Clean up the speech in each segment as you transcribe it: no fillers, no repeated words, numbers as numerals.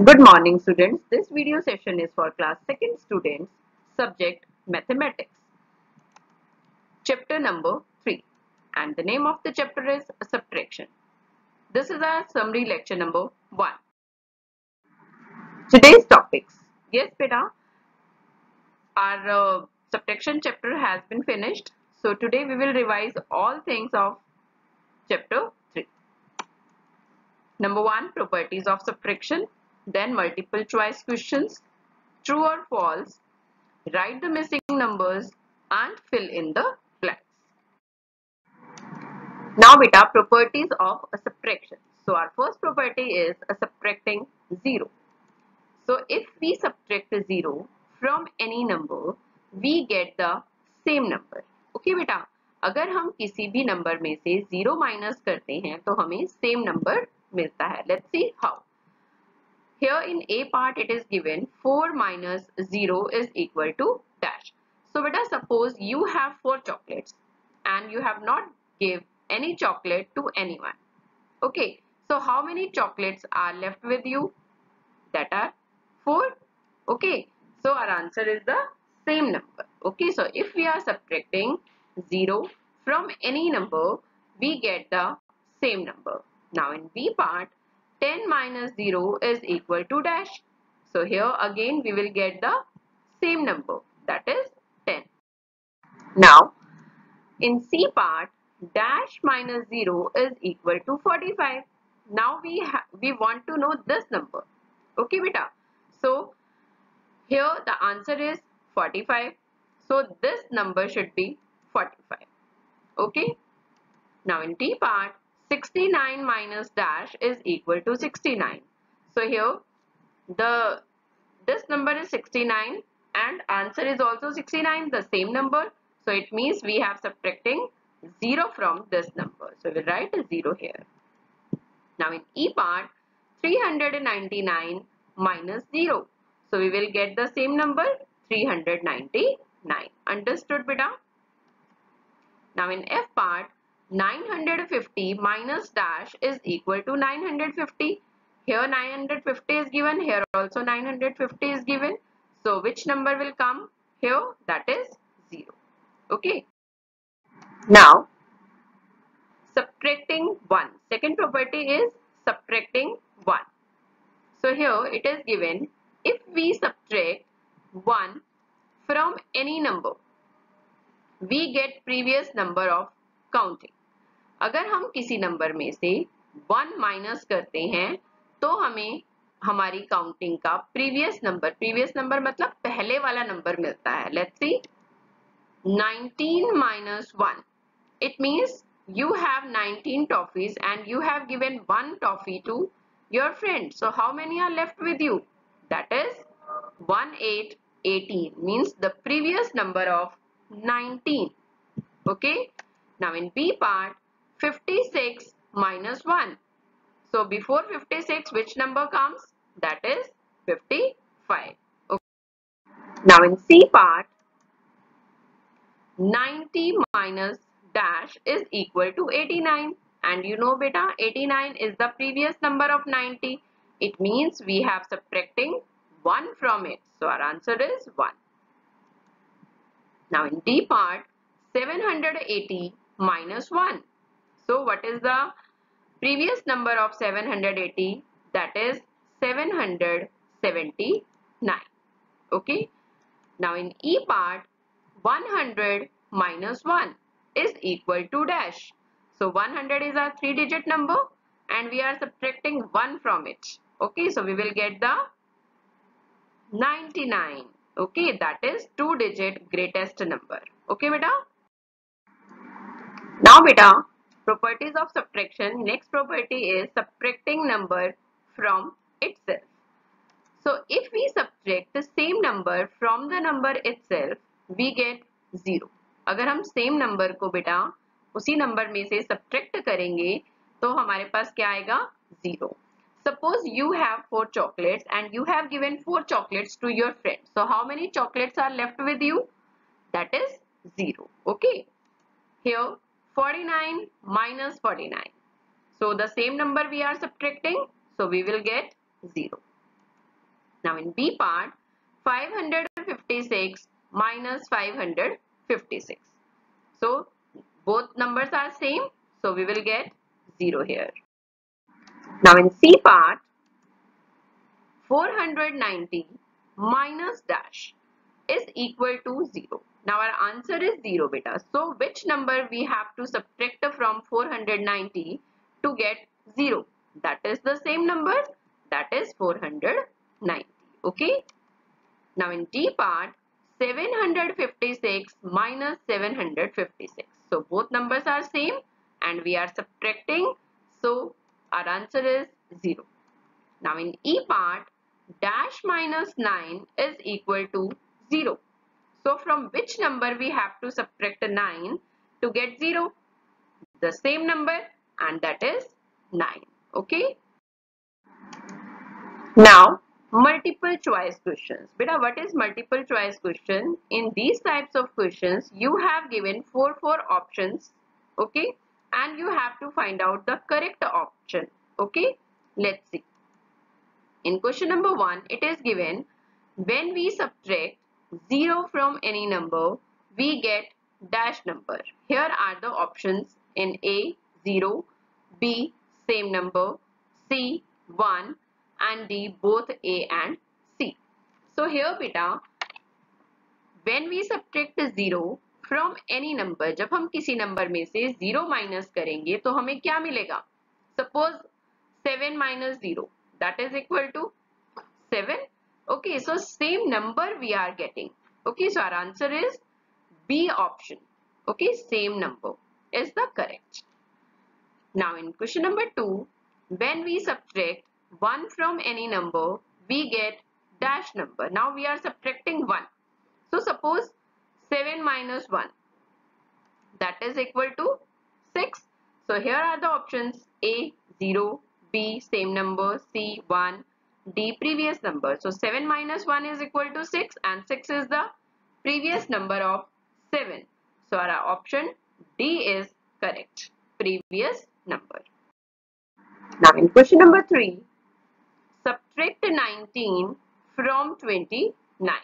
Good morning students. This video session is for class 2nd students, subject mathematics, chapter number 3, and the name of the chapter is subtraction. This is our summary lecture number 1. Today's topics. Yes beta, our subtraction chapter has been finished. So today we will revise all things of chapter 3. Number 1, properties of subtraction, then multiple choice questions, true or false, write the missing numbers and fill in the blanks. Now beta, properties of a subtraction. So our first property is a subtracting 0. So if we subtract a 0 from any number, we get the same number. Okay बेटा, अगर हम किसी भी number में से 0 minus करते हैं तो हमें सेम नंबर मिलता है. Let's see how. Here in A part it is given 4 minus 0 is equal to dash. So beta, suppose you have 4 chocolates and you have not give any chocolate to anyone. Okay, so how many chocolates are left with you? That are 4. Okay, so our answer is the same number. Okay, so if we are subtracting 0 from any number, we get the same number. Now in B part, 10 minus 0 is equal to dash. So here again we will get the same number, that is 10. Now in C part, dash minus 0 is equal to 45. Now we want to know this number. Okay beta. So here the answer is 45. So this number should be 45. Okay. Now in D part, 69 minus dash is equal to 69. So here this number is 69 and answer is also 69, the same number. So it means we have subtracting 0 from this number. So we'll write a 0 here. Now in E part, 399 minus 0. So we will get the same number, 399. Understood beta? Now in F part, 950 minus dash is equal to 950. Here 950 is given, here also 950 is given. So which number will come here? That is 0. Okay. Now subtracting 1. Second property is subtracting 1. So here it is given, if we subtract 1 from any number, we get previous number of counting. अगर हम किसी number में से 1 minus करते हैं तो हमें हमारी काउंटिंग का प्रीवियस नंबर मतलब पहले वाला नंबर मिलता है. Let's see 19 minus 1. It means you have 19 toffees and you have given one toffee to your friend. So how many are left with you? That is 1, 8, 18 means the previous number of 19. Okay. Now in B part, 56 minus 1. So before 56, which number comes? That is 55. Okay. Now in C part, 90 minus dash is equal to 89. And you know beta, 89 is the previous number of 90. It means we have subtracting 1 from it. So our answer is 1. Now in D part, 780 minus 1. So what is the previous number of 780? That is 779. Okay. Now in E part, 100 minus 1 is equal to dash. So 100 is a 3-digit number and we are subtracting 1 from it. Okay, so we will get the 99. Okay, that is 2-digit greatest number. Okay beta. Now beta, properties of subtraction. Next property is subtracting number from itself. So if we subtract the same number from the number itself, we get 0. अगर हम same number को बेटा उसी number में से subtract करेंगे तो हमारे पास क्या आएगा? 0. Suppose you have 4 chocolates and you have given 4 chocolates to your friend. So how many chocolates are left with you? That is 0. Okay. Here 49 minus 49. So the same number we are subtracting. So we will get 0. Now in B part, 556 minus 556. So both numbers are same, so we will get 0 here. Now in C part, 490 minus dash is equal to 0. Now our answer is 0 beta. So which number we have to subtract from 490 to get 0? That is the same number, that is 490. Okay. Now in D part, 756 minus 756. So both numbers are same and we are subtracting. So our answer is 0. Now in E part, dash minus 9 is equal to 0. So from which number we have to subtract 9 to get 0? The same number, and that is 9. Okay. Now multiple choice questions. Beta, what is multiple choice question? In these types of questions, you have given four options. Okay. And you have to find out the correct option. Okay. Let's see. In question number 1, it is given when we subtract 0 from any number, we get dash number. Here are the options in A, 0, B, same number, C, 1 and D, both A and C. So here beta, when we subtract 0 from any number, जब हम किसी number में से 0 minus करेंगे तो हमें क्या मिलेगा? Suppose 7 minus 0, that is equal to 7. Okay, so same number we are getting. Okay, so our answer is B option. Okay, same number is the correct. Now in question number 2, when we subtract 1 from any number, we get dash number. Now we are subtracting 1. So suppose 7 minus 1, that is equal to 6. So here are the options A, 0, B, same number, C, 1, D, previous number. So 7 minus 1 is equal to 6 and 6 is the previous number of 7. So our option D is correct, previous number. Now in question number 3, subtract 19 from 29.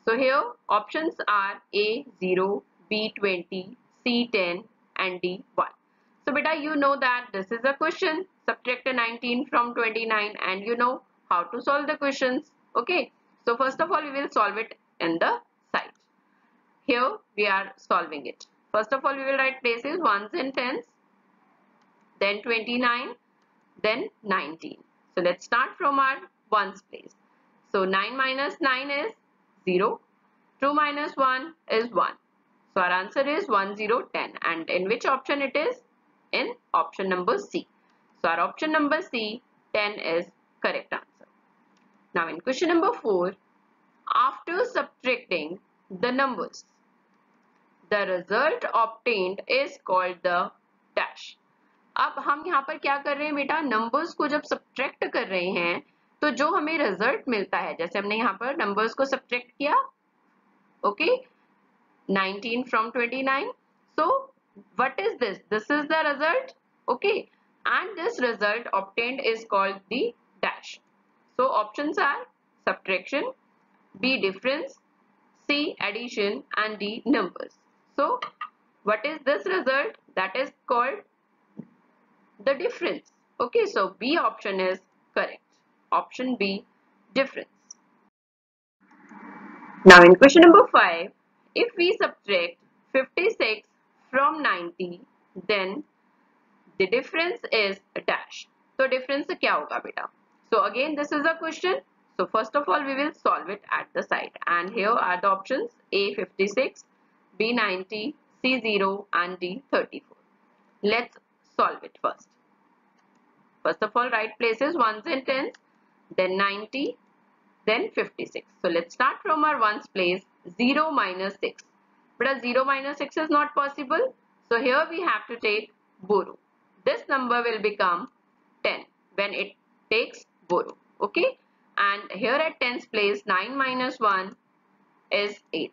So here options are A, 0, B, 20, C, 10 and D, 1. So beta, you know that this is a question, subtract 19 from 29 and you know how to solve the questions. Okay, so first of all we will solve it in the site. Here we are solving it. First of all we will write places, ones and tens, then 29, then 19. So let's start from our ones place. So 9 minus 9 is 0, 2 minus 1 is 1. So our answer is 1, 0, 10. And in which option it is? In option number C. So our option number C, 10 is correct answer. Now in question number 4, after subtracting the numbers, the result obtained is called the dash. अब हम यहाँ पर क्या कर रहे हैं बेटा, numbers को जब सब्ट्रैक्ट कर रहे हैं तो जो हमें रिजल्ट मिलता है, जैसे हमने यहाँ पर नंबर्स को सब्ट्रैक्ट किया, okay, 19 from 29. So what is this? This is the result, okay, and this result obtained is called the dash. So options are subtraction, B difference, C addition and D numbers. So what is this result? That is called the difference. Okay, so B option is correct. Option B, difference. Now in question number 5, if we subtract 56 from 90, then the difference is a dash. So difference क्या होगा बेटा? So again this is a question. So first of all we will solve it at the site. And here are the options A 56, B 90, C 0 and D 34. Let's solve it first. First of all write places ones and tens, then 90, then 56. So let's start from our ones place, 0 minus 6. But 0 minus 6 is not possible. So here we have to take borrow. This number will become 10 when it takes borrow. Okay. And here at tens place, 9 minus 1 is 8.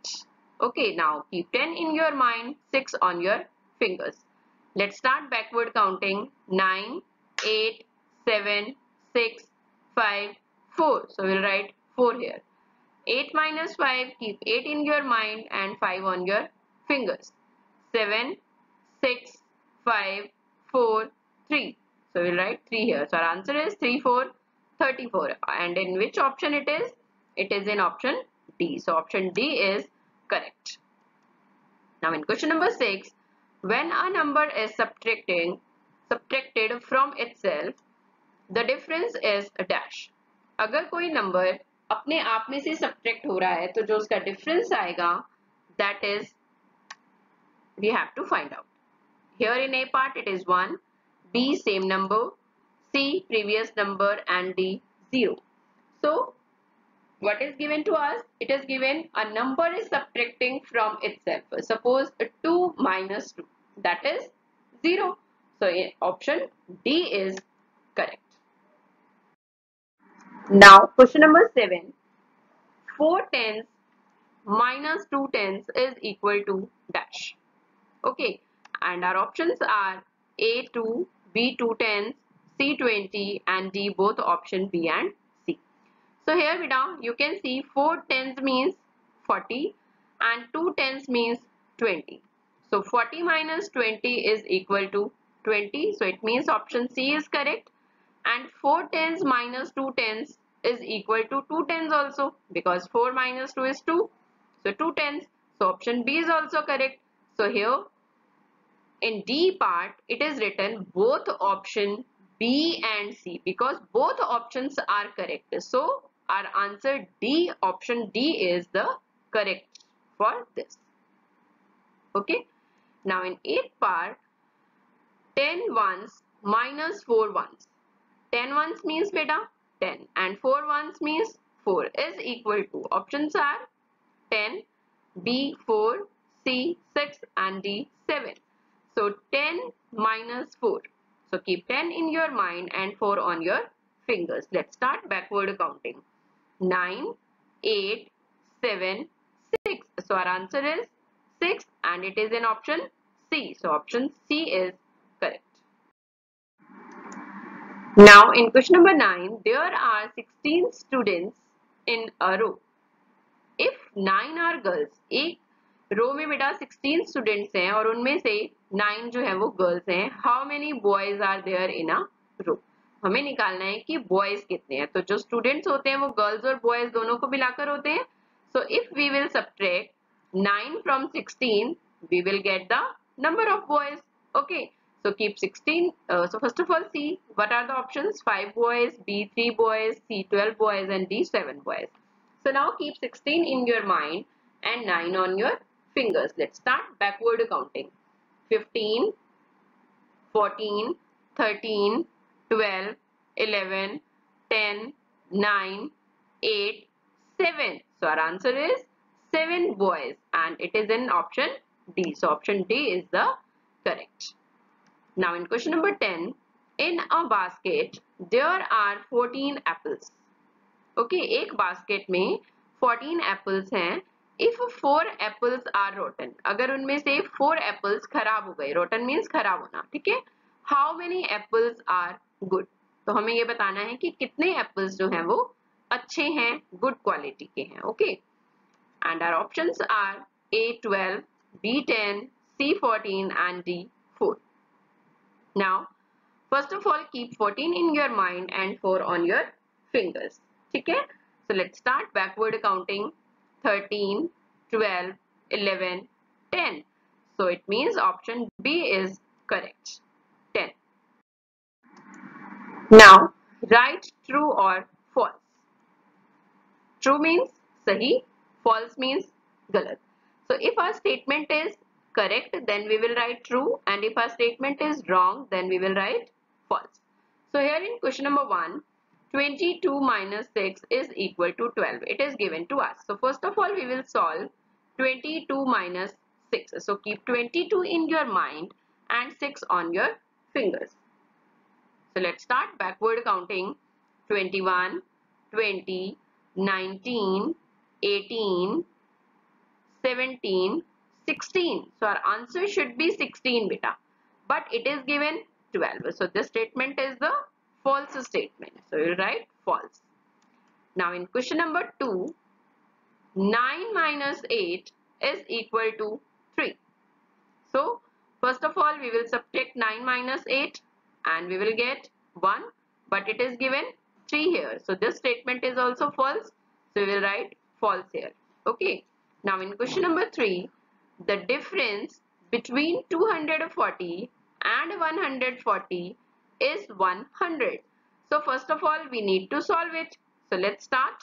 Okay. Now keep 10 in your mind, 6 on your fingers. Let's start backward counting. 9, 8, 7, 6, 5, 4. So we'll write 4 here. 8 minus 5, keep 8 in your mind and 5 on your fingers. 7, 6, 5, 4, 3. So we'll write 3 here. So our answer is 3, 4, 34. And in which option it is? It is in option D. So option D is correct. Now in question number 6, when a number is subtracted from itself, the difference is a dash. अगर कोई number अपने आप में से subtract हो रहा है तो जो उसका डिफरेंस आएगा, that is we have to find out. Here in A part it is 1, B same number, C previous number and D 0. So what is given to us? It is given a number is subtracting from itself. Suppose 2 minus 2, that is 0. So option D is correct. Now question number 7. 4 tens minus 2 tens is equal to dash. Okay, and our options are A2, B2 tens, C20 and D both option B and C. So here you can see 4 tens means 40 and 2 tens means 20. So 40 minus 20 is equal to 20. So it means option C is correct. And 4 tens minus 2 tens is equal to 2 tens also, because 4 minus 2 is 2. So 2 tens. So option B is also correct. So here in D part it is written both option B and C, because both options are correct. So our answer D, option D is the correct for this. Okay. Now in 8th part, 10 ones minus 4 ones. 10 ones means beta 10 and 4 ones means 4 is equal to, options are 10, B 4, C 6 and D 7. So 10 minus 4. So keep 10 in your mind and 4 on your fingers. Let's start backward counting. 9, 8, 7, 6. So our answer is 6 and it is in option C. So option C is correct. Now in question number 9, there are 16 students in a row. If 9 are girls, एक रो में बेटा 16 students हैं और उनमें से 9 जो है वो गर्ल्स हैं, how many boys are there in a row? हमें निकालना है कि बॉयज कितने हैं. तो जो स्टूडेंट्स होते हैं वो गर्ल्स और बॉयज दोनों को मिलाकर होते हैं. So if we will subtract 9 from 16, we will get the number of boys. Okay, so keep 16. So first of all, see what are the options: 5 boys, B 3 boys, C 12 boys, and D 7 boys. So now keep 16 in your mind and 9 on your fingers. Let's start backward counting. 15, 14, 13, 12, 11, 10, 9, 8, 7. So our answer is 7 boys and it is in option D. So option D is the correct. Now in question number 10, in a basket there are 14 apples. Okay, एक basket में 14 apples हैं. If 4 apples are rotten, अगर उनमें से 4 apples खराब हो गए, rotten means खराब होना, ठीक है? How many apples are good? तो हमें ये बताना है कि कितने apples जो हैं वो अच्छे हैं, good quality के हैं. Okay, and our options are A12, B10, C14 and D4. Now first of all, keep 14 in your mind and 4 on your fingers. ठीक है? So let's start backward counting. 13, 12, 11, 10. So it means option B is correct. 10. Now write true or false. True means sahi, false means galat. So if our statement is correct, then we will write true, and if our statement is wrong, then we will write false. So here in question number 1, 22 minus 6 is equal to 12. It is given to us. So first of all, we will solve 22 minus 6. So keep 22 in your mind and 6 on your fingers. So let's start backward counting. 21, 20, 19, 18, 17, 16. So our answer should be 16 beta. But it is given 12. So this statement is the false statement. So we'll write false. Now in question number 2, 9 minus 8 is equal to 3. So first of all we will subtract 9 minus 8 and we will get 1, but it is given 3 here. So this statement is also false. So we will write false here. Okay. Now in question number 3, the difference between 240 and 140 is 100. So first of all we need to solve it. So let's start.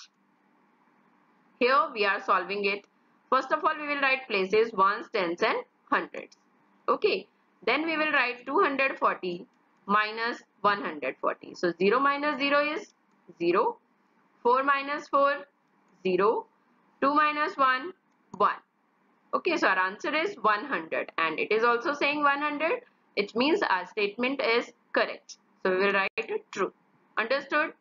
Here we are solving it. First of all we will write places ones, tens and hundreds. Okay. Then we will write 240 minus 140. So 0 minus 0 is 0. 4 minus 4, 0. 2 minus 1, 1. Okay, so our answer is 100 and it is also saying 100. It means our statement is correct. So we will write it true. Understood?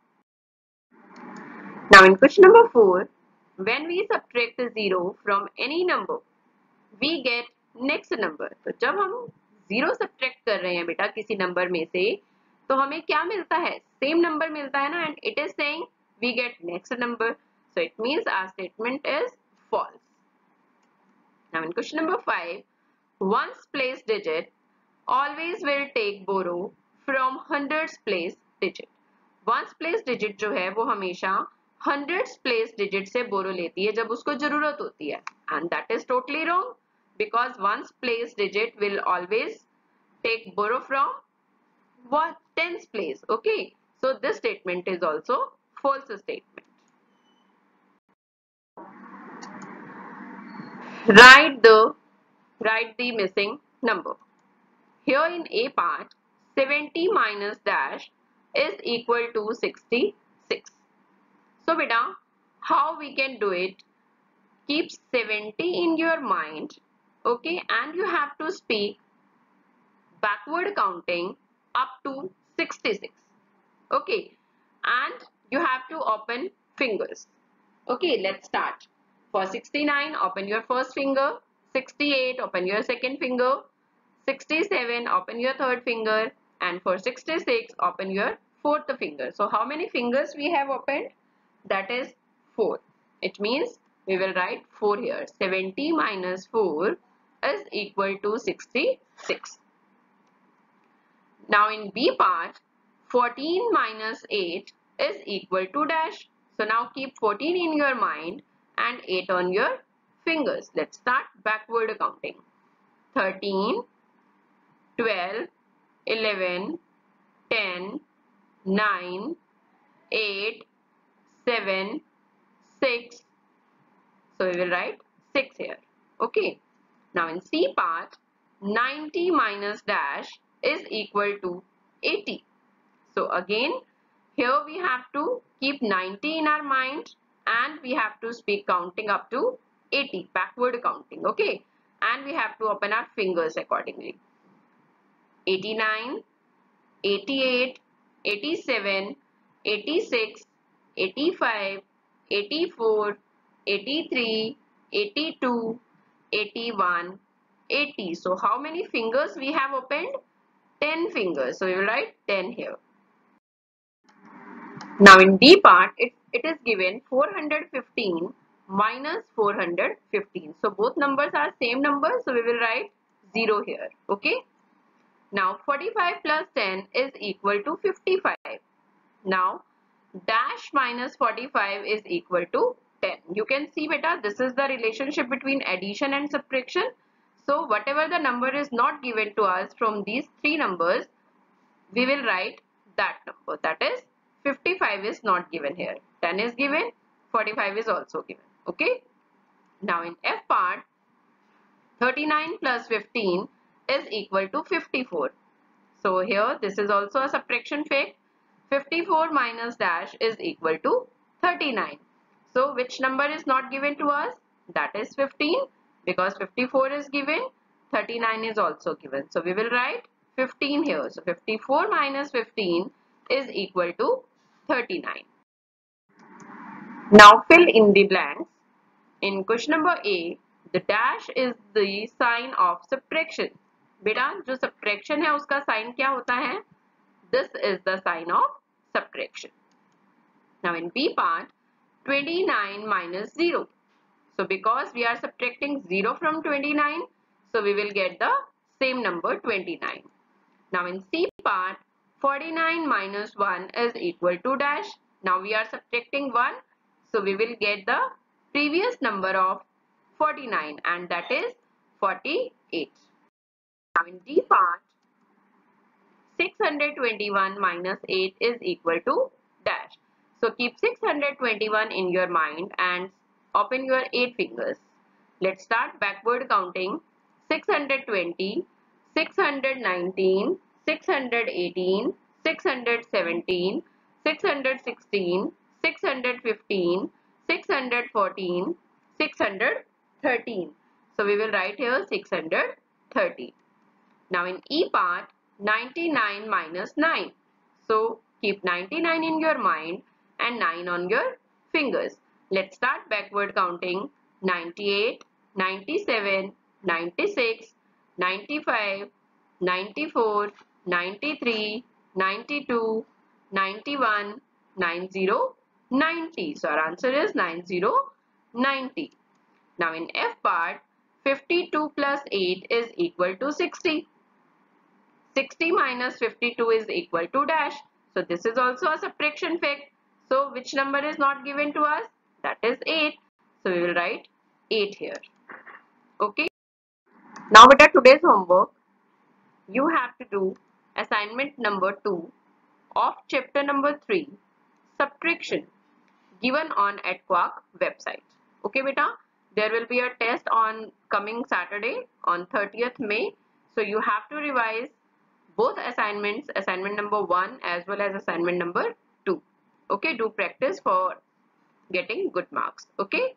Now in question number 4, when we subtract 0 from any number, we get next number. तो जब हम 0 subtract कर रहे हैं बेटा किसी number में से, तो हमें क्या मिलता है? सेम नंबर मिलता है ना, and it is saying we get next number. So it means our statement is false. Now in question number 5, ones place digit always will take borrow from hundreds place digit. Ones place digit जो है वो हमेशा hundreds place digit से borrow लेती है जब उसको जरूरत होती है, and that is totally wrong because ones place digit will always take borrow from what? Tens place. Okay, so this statement is also false statement. Write the missing number. Here in A part, 70 minus dash is equal to 66. So beta, how we can do it? Keep 70 in your mind, okay, and you have to speak backward counting up to 66. Okay, and you have to open fingers. Okay, let's start. For 69, open your first finger. 68, open your second finger. 67, open your third finger. And for 66, open your fourth finger. So how many fingers we have opened? That is 4. It means we will write 4 here. 70 minus 4 is equal to 66. Now in B part, 14 minus 8 is equal to dash. So now keep 14 in your mind and 8 on your fingers. Let's start backward counting. 13, 12, 11, 10, 9, 8, 7, 6. So we will write 6 here. Okay. Now in C part, 90 minus dash is equal to 80. So again, here we have to keep 90 in our mind and we have to speak counting up to 80, backward counting, okay? And we have to open our fingers accordingly. 89, 88, 87, 86, 85, 84, 83, 82, 81, 80. So how many fingers we have opened? 10 fingers. So we will write 10 here. Now in D part, it is given 415 minus 415. So both numbers are same number. So we will write 0 here. Okay. Now 45 plus 10 is equal to 55. Now dash minus 45 is equal to 10. You can see beta, this is the relationship between addition and subtraction. So whatever the number is not given to us from these three numbers, we will write that number. That is 55 is not given here. 10 is given, 45 is also given. Okay. Now in F part, 39 plus 15 is equal to 54. So here this is also a subtraction fact. 54 minus dash is equal to 39. So which number is not given to us? That is 15 because 54 is given, 39 is also given. So we will write 15 here. So 54 minus 15 is equal to 39. Now fill in the blanks. In question number A, the dash is the sign of subtraction. बेटा जो subtraction है उसका sign क्या होता है? This is the sign of subtraction. Now in B part, 29 minus 0. So because we are subtracting 0 from 29, so we will get the same number 29. Now in C part, 49 minus 1 is equal to dash. Now we are subtracting 1, so we will get the previous number of 49, and that is 48. Now in D part, 621 minus 8 is equal to dash. So keep 621 in your mind and open your 8 fingers. Let's start backward counting. 620, 619, 618, 617, 616, 615, 614, 613. So we will write here 613. Now in E part, 99 minus 9. So keep 99 in your mind and 9 on your fingers. Let's start backward counting. 98, 97, 96, 95, 94, 93, 92, 91, 90, 90. So our answer is 90, 90. Now in F part, 52 plus 8 is equal to 60. 60 minus 52 is equal to dash. So this is also a subtraction fact. So which number is not given to us? That is 8. So we will write 8 here. Okay. Now with today's homework, you have to do assignment number 2 of chapter number 3, subtraction, given on EdQuark website. Okay beta, there will be a test on coming Saturday on 30th May. So you have to revise both assignments, assignment number 1 as well as assignment number 2. Okay, do practice for getting good marks. Okay,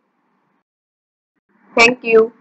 thank you.